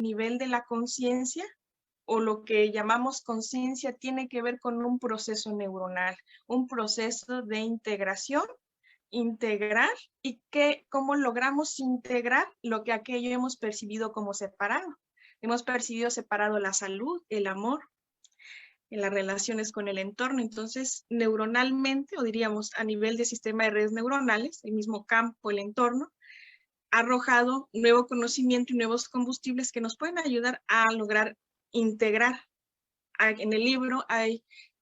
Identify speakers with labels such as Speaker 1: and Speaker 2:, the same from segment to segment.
Speaker 1: nivel de la conciencia, o lo que llamamos conciencia, tiene que ver con un proceso neuronal, un proceso de integración, integrar, y cómo logramos integrar lo que aquello hemos percibido como separado. Hemos percibido separado la salud, el amor, en las relaciones con el entorno. Entonces, neuronalmente, o diríamos a nivel de sistema de redes neuronales, el mismo campo, el entorno, ha arrojado nuevo conocimiento y nuevos combustibles que nos pueden ayudar a lograr integrar. En el libro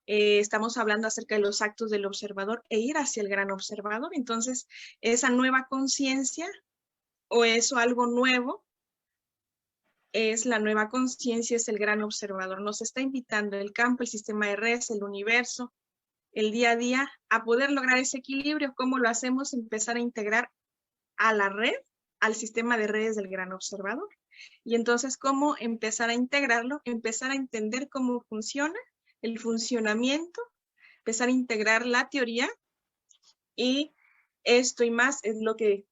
Speaker 1: estamos hablando acerca de los actos del observador e ir hacia el gran observador. Entonces, esa nueva conciencia, o eso algo nuevo, es la nueva conciencia, es el gran observador. Nos está invitando el campo, el sistema de redes, el universo, el día a día, a poder lograr ese equilibrio. ¿Cómo lo hacemos? Empezar a integrar a la red, al sistema de redes del gran observador. Y entonces, ¿cómo empezar a integrarlo? Empezar a entender cómo funciona, el funcionamiento, empezar a integrar la teoría, y esto y más es lo que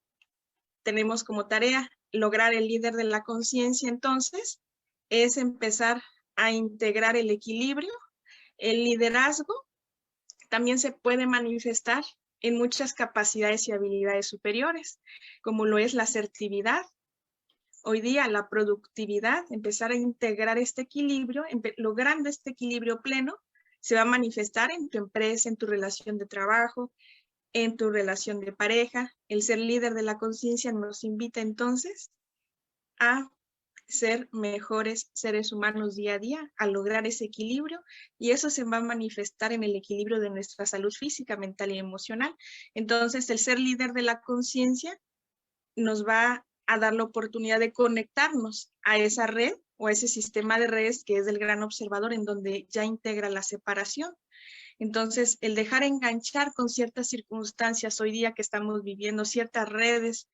Speaker 1: tenemos como tarea. Lograr el líder de la conciencia, entonces, es empezar a integrar el equilibrio. El liderazgo también se puede manifestar en muchas capacidades y habilidades superiores, como lo es la asertividad. Hoy día la productividad, empezar a integrar este equilibrio, logrando este equilibrio pleno, se va a manifestar en tu empresa, en tu relación de trabajo, en tu relación de pareja. El ser líder de la conciencia nos invita entonces a ser mejores seres humanos día a día, a lograr ese equilibrio, y eso se va a manifestar en el equilibrio de nuestra salud física, mental y emocional. Entonces, el ser líder de la conciencia nos va a dar la oportunidad de conectarnos a esa red o a ese sistema de redes que es del gran observador, en donde ya integra la separación. Entonces, el dejar enganchar con ciertas circunstancias hoy día que estamos viviendo, ciertas redes.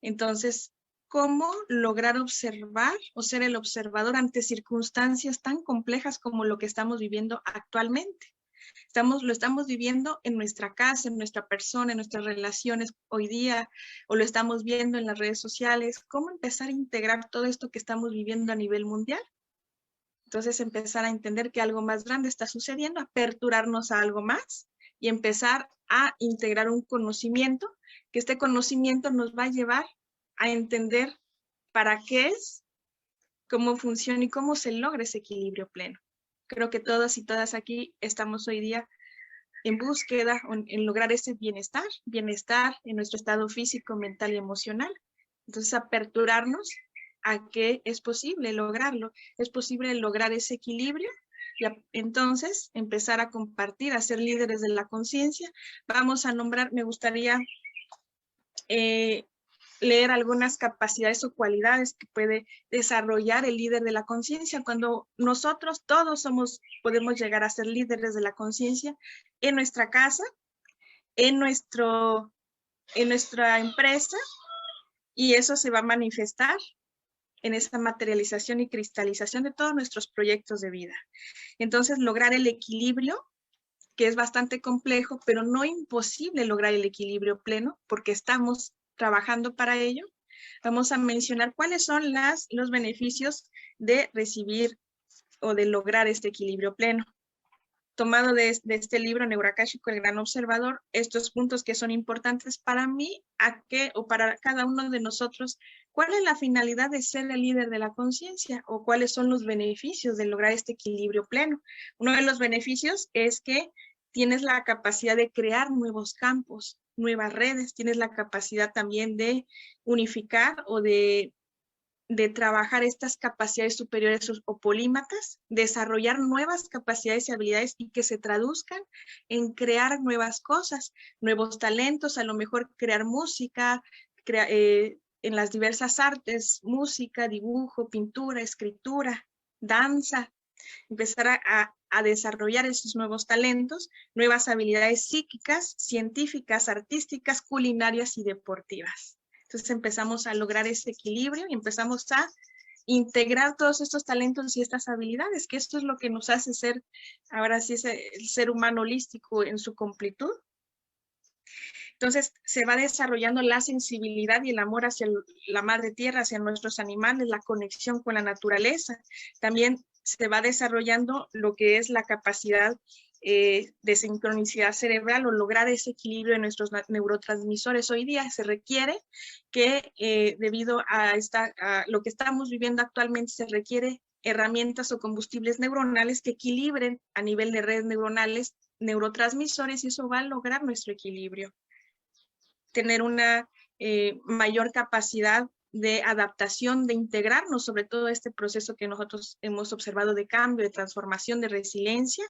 Speaker 1: Entonces, ¿cómo lograr observar o ser el observador ante circunstancias tan complejas como lo que estamos viviendo actualmente? Lo estamos viviendo en nuestra casa, en nuestra persona, en nuestras relaciones hoy día, o lo estamos viendo en las redes sociales. ¿Cómo empezar a integrar todo esto que estamos viviendo a nivel mundial? Entonces, empezar a entender que algo más grande está sucediendo, aperturarnos a algo más y empezar a integrar un conocimiento, que este conocimiento nos va a llevar a entender para qué es, cómo funciona y cómo se logra ese equilibrio pleno. Creo que todos y todas aquí estamos hoy día en búsqueda, en lograr ese bienestar en nuestro estado físico, mental y emocional. Entonces, aperturarnos a que es posible lograrlo, es posible lograr ese equilibrio, y entonces empezar a compartir, a ser líderes de la conciencia. Vamos a nombrar, me gustaría leer algunas capacidades o cualidades que puede desarrollar el líder de la conciencia. Cuando nosotros todos podemos llegar a ser líderes de la conciencia en nuestra casa, en nuestra empresa, y eso se va a manifestar en esa materialización y cristalización de todos nuestros proyectos de vida. Entonces, lograr el equilibrio, que es bastante complejo, pero no imposible lograr el equilibrio pleno, porque estamos trabajando para ello. Vamos a mencionar cuáles son los beneficios de recibir o de lograr este equilibrio pleno. Tomado de este libro, Neuroakáshico, el gran observador, estos puntos que son importantes para mí, o para cada uno de nosotros. ¿Cuál es la finalidad de ser el líder de la conciencia? ¿O cuáles son los beneficios de lograr este equilibrio pleno? Uno de los beneficios es que tienes la capacidad de crear nuevos campos, nuevas redes, tienes la capacidad también de unificar o de trabajar estas capacidades superiores o polímatas, desarrollar nuevas capacidades y habilidades y que se traduzcan en crear nuevas cosas, nuevos talentos, a lo mejor crear música, en las diversas artes, música, dibujo, pintura, escritura, danza, empezar a desarrollar esos nuevos talentos, nuevas habilidades psíquicas, científicas, artísticas, culinarias y deportivas. Entonces empezamos a lograr ese equilibrio y empezamos a integrar todos estos talentos y estas habilidades, que esto es lo que nos hace ser, ahora sí, el ser humano holístico en su completud. Entonces, se va desarrollando la sensibilidad y el amor hacia la madre tierra, hacia nuestros animales, la conexión con la naturaleza. También se va desarrollando lo que es la capacidad de sincronicidad cerebral o lograr ese equilibrio de nuestros neurotransmisores. Hoy día se requiere que debido a lo que estamos viviendo actualmente, se requiere herramientas o combustibles neuronales que equilibren a nivel de redes neuronales neurotransmisores, y eso va a lograr nuestro equilibrio. Tener una mayor capacidad de adaptación, de integrarnos, sobre todo este proceso que nosotros hemos observado de cambio, de transformación, de resiliencia,